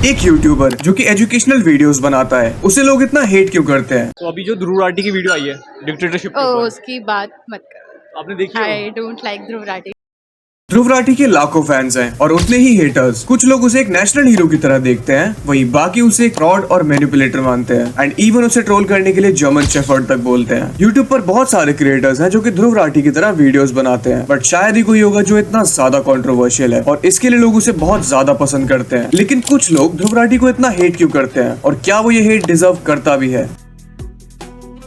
एक यूट्यूबर जो कि एजुकेशनल वीडियोस बनाता है, उसे लोग इतना हेट क्यों करते हैं? तो अभी जो ध्रुव राठी की वीडियो आई है डिक्टेटरशिप के ऊपर, उसकी बात मत करो। आपने देखी है वो? I don't like Dhruv Rathee. Dhruv Rathee के लाखों फैंस हैं और उतने ही हेटर्स। कुछ लोग उसे एक नेशनल हीरो की तरह देखते हैं, वहीं बाकी उसे एक फ्रॉड और मैनिपुलेटर मानते हैं एंड इवन उसे ट्रोल करने के लिए जर्मन शेफर्ड तक बोलते हैं। यूट्यूब पर बहुत सारे क्रिएटर्स हैं जो कि ध्रुव राठी की तरह वीडियोस बनाते हैं, बट शायद ही कोई होगा जो इतना ज्यादा कंट्रोवर्शियल है और इसके लिए लोग उसे बहुत ज्यादा पसंद करते हैं। लेकिन कुछ लोग ध्रुव राठी को इतना हेट क्यों करते हैं और क्या वो ये हेट डिजर्व करता भी है?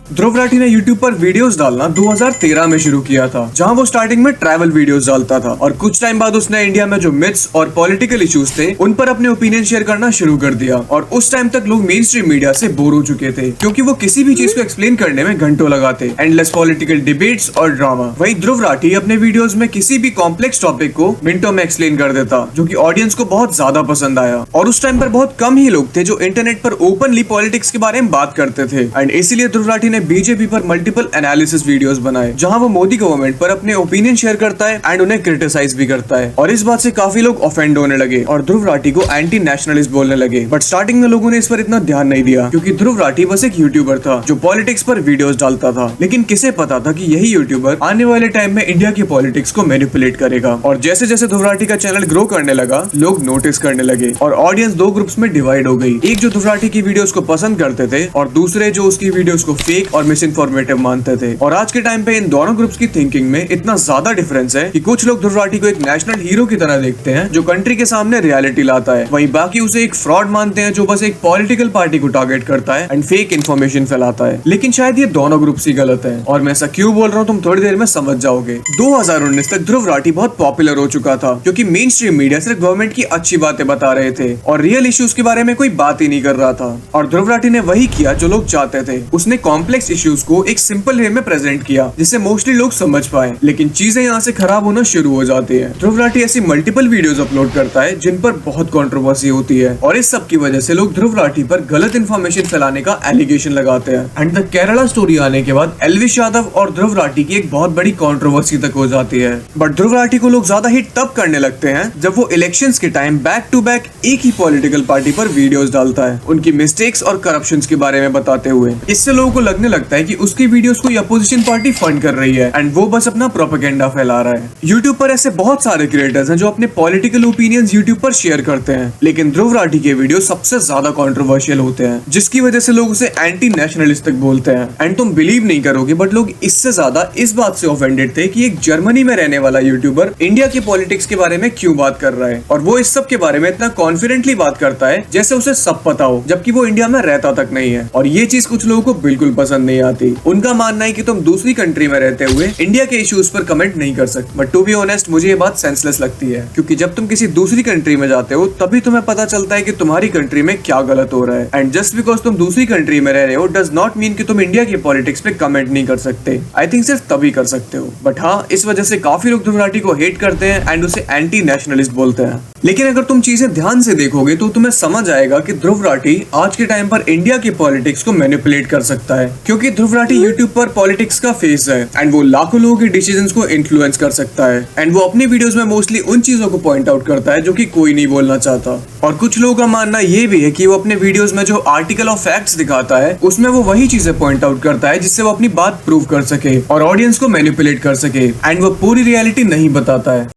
ध्रुव राठी ने YouTube पर वीडियोस डालना 2013 में शुरू किया था, जहां वो स्टार्टिंग में ट्रैवल वीडियोस डालता था और कुछ टाइम बाद उसने इंडिया में जो मिथ्स और पॉलिटिकल इश्यूज थे उन पर अपने ओपिनियन शेयर करना शुरू कर दिया। और उस टाइम तक लोग मेन स्ट्रीम मीडिया से बोर हो चुके थे, क्योंकि वो किसी भी चीज को एक्सप्लेन करने में घंटों लगाते, एंडलेस पॉलिटिकल डिबेट्स और ड्रामा। वहीं ध्रुव राठी अपने वीडियोज में किसी भी कॉम्प्लेक्स टॉपिक को मिनटों में एक्सप्लेन कर देता, जो की ऑडियंस को बहुत ज्यादा पसंद आया। और उस टाइम पर बहुत कम ही लोग थे जो इंटरनेट पर ओपनली पॉलिटिक्स के बारे में बात करते थे, एंड इसीलिए ध्रुव राठी ने बीजेपी पर मल्टीपल एनालिसिस वीडियोस बनाए, जहां वो मोदी गवर्नमेंट पर अपने ओपिनियन शेयर करता है एंड उन्हें क्रिटिसाइज भी करता है। और इस बात से काफी लोग ऑफेंड होने लगे और ध्रुव राठी को एंटी नेशनलिस्ट बोलने लगे। बट स्टार्टिंग में लोगों ने इस पर इतना ध्यान नहीं दिया, क्योंकि ध्रुव राठी बस एक यूट्यूबर था जो पॉलिटिक्स पर वीडियोस डालता था। लेकिन किसे पता था कि यही यूट्यूबर आने वाले टाइम में इंडिया की पॉलिटिक्स को मैनिपुलेट करेगा। और जैसे जैसे ध्रुव राठी का चैनल ग्रो करने लगा, लोग नोटिस करने लगे और ऑडियंस दो ग्रुप्स में डिवाइड हो गई। एक जो ध्रुव राठी की वीडियोस को पसंद करते थे और दूसरे जो उसकी वीडियोस को फेक और मिस इन्फॉर्मेटिव मानते थे। और आज के टाइम पे इन दोनों ग्रुप्स की थिंकिंग में इतना ज्यादा डिफरेंस है कि कुछ लोग ध्रुव राठी को एक नेशनल हीरो की तरह देखते हैं जो कंट्री के सामने रियलिटी लाता है, वहीं बाकी उसे एक फ्रॉड मानते हैं जो बस एक पॉलिटिकल पार्टी को टारगेट करता है एंड फेक इन्फॉर्मेशन फैलाता है। लेकिन शायद ये दोनों ग्रुप्स ही गलत है, और मैं ऐसा क्यों बोल रहा हूँ तुम थोड़ी देर में समझ जाओगे। 2019 तक ध्रुव राठी बहुत पॉपुलर हो चुका था, क्योंकि मेन स्ट्रीम मीडिया सिर्फ गवर्नमेंट की अच्छी बातें बता रहे थे और रियल इश्यूज के बारे में कोई बात ही नहीं कर रहा था। और ध्रुव राठी ने वही किया जो लोग चाहते थे, उसने कॉम्प्लेक्स इश्यूज को एक सिंपल वे में प्रेजेंट किया जिससे मोस्टली लोग समझ पाए। लेकिन चीजें यहाँ से खराब होना शुरू हो जाती है। ध्रुव राठी ऐसी मल्टीपल वीडियोस अपलोड करता है जिन पर बहुत कंट्रोवर्सी होती है, और इस सब की वजह से लोग ध्रुव राठी पर गलत इन्फॉर्मेशन फैलाने का एलिगेशन लगाते हैं। एंड द केरला स्टोरी आने के बाद एल्विश यादव और ध्रुव राठी की एक बहुत बड़ी कंट्रोवर्सी तक हो जाती है। बट ध्रुव राठी को लोग ज्यादा हिट तब करने लगते हैं जब वो इलेक्शंस के टाइम बैक टू बैक एक ही पॉलिटिकल पार्टी पर वीडियोस डालता है, उनकी मिस्टेक्स और करप्शन के बारे में बताते हुए। इससे लोगों को लगने लगता है कि उसकी वीडियोस को अपोजिशन पार्टी फंड कर रही है एंड वो बस अपना प्रोपेगेंडा फैला रहा है। यूट्यूब पर ऐसे बहुत सारे क्रिएटर्स हैं जो अपने पॉलिटिकल ओपिनियंस यूट्यूब पर शेयर करते हैं, लेकिन ध्रुव राठी के वीडियो सबसे ज्यादा कंट्रोवर्शियल होते हैं, जिसकी वजह से लोग उसे एंटी नेशनलिस्ट तक बोलते हैं। एंड तुम बिलीव नहीं करोगे, बट लोग इससे ज्यादा इस बात से ऑफेंडेड थे कि एक जर्मनी में रहने वाला यूट्यूबर इंडिया की पॉलिटिक्स के बारे में क्यों बात कर रहा है, और वो इस सब के बारे में इतना कॉन्फिडेंटली बात करता है जैसे उसे सब पता हो, जबकि वो इंडिया में रहता तक नहीं है। और ये चीज कुछ लोगों को बिल्कुल पसंद नहीं आती। उनका मानना है कि तुम दूसरी कंट्री में रहते हुए इंडिया के इश्यूज पर कमेंट नहीं कर सकते। बट टू बी ऑनेस्ट, मुझे ये बात सेंसलेस लगती है, क्योंकि जब तुम किसी दूसरी कंट्री में जाते हो तभी तुम्हें पता चलता है कि तुम्हारी कंट्री में क्या गलत हो रहा है। एंड जस्ट बिकॉज तुम दूसरी कंट्री में रह रहे हो डज नॉट मीन कि तुम इंडिया की पॉलिटिक्स पे कमेंट नहीं कर सकते। आई थिंक सिर्फ तभी कर सकते हो। बट हाँ, इस वजह से काफी लोग ध्रुव राठी को हेट करते हैं एंड उसे एंटी नेशनलिस्ट बोलते हैं। लेकिन अगर तुम चीजें ध्यान से देखोगे तो तुम्हें समझ आएगा कि ध्रुव राठी आज के टाइम पर इंडिया की पॉलिटिक्स को मैनिपुलेट कर सकता है, क्योंकि ध्रुव राठी यूट्यूब पर पॉलिटिक्स का फेस है एंड वो लाखों लोगों के डिसीजंस को इन्फ्लुएंस कर सकता है। एंड वो अपनी वीडियोस में मोस्टली उन चीजों को पॉइंट आउट करता है जो कि कोई नहीं बोलना चाहता। और कुछ लोगों का मानना ये भी है कि वो अपने वीडियोस में जो आर्टिकल ऑफ फैक्ट्स दिखाता है उसमें वो वही चीजें पॉइंट आउट करता है जिससे वो अपनी बात प्रूव कर सके और ऑडियंस को मैनिपुलेट कर सके, एंड वो पूरी रियलिटी नहीं बताता है।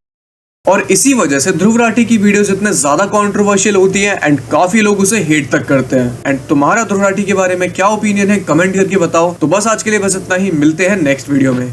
और इसी वजह से ध्रुव राठी की वीडियोस इतने ज्यादा कंट्रोवर्शियल होती हैं एंड काफी लोग उसे हेट तक करते हैं। एंड तुम्हारा ध्रुव राठी के बारे में क्या ओपिनियन है, कमेंट करके बताओ। तो बस आज के लिए बस इतना ही, मिलते हैं नेक्स्ट वीडियो में।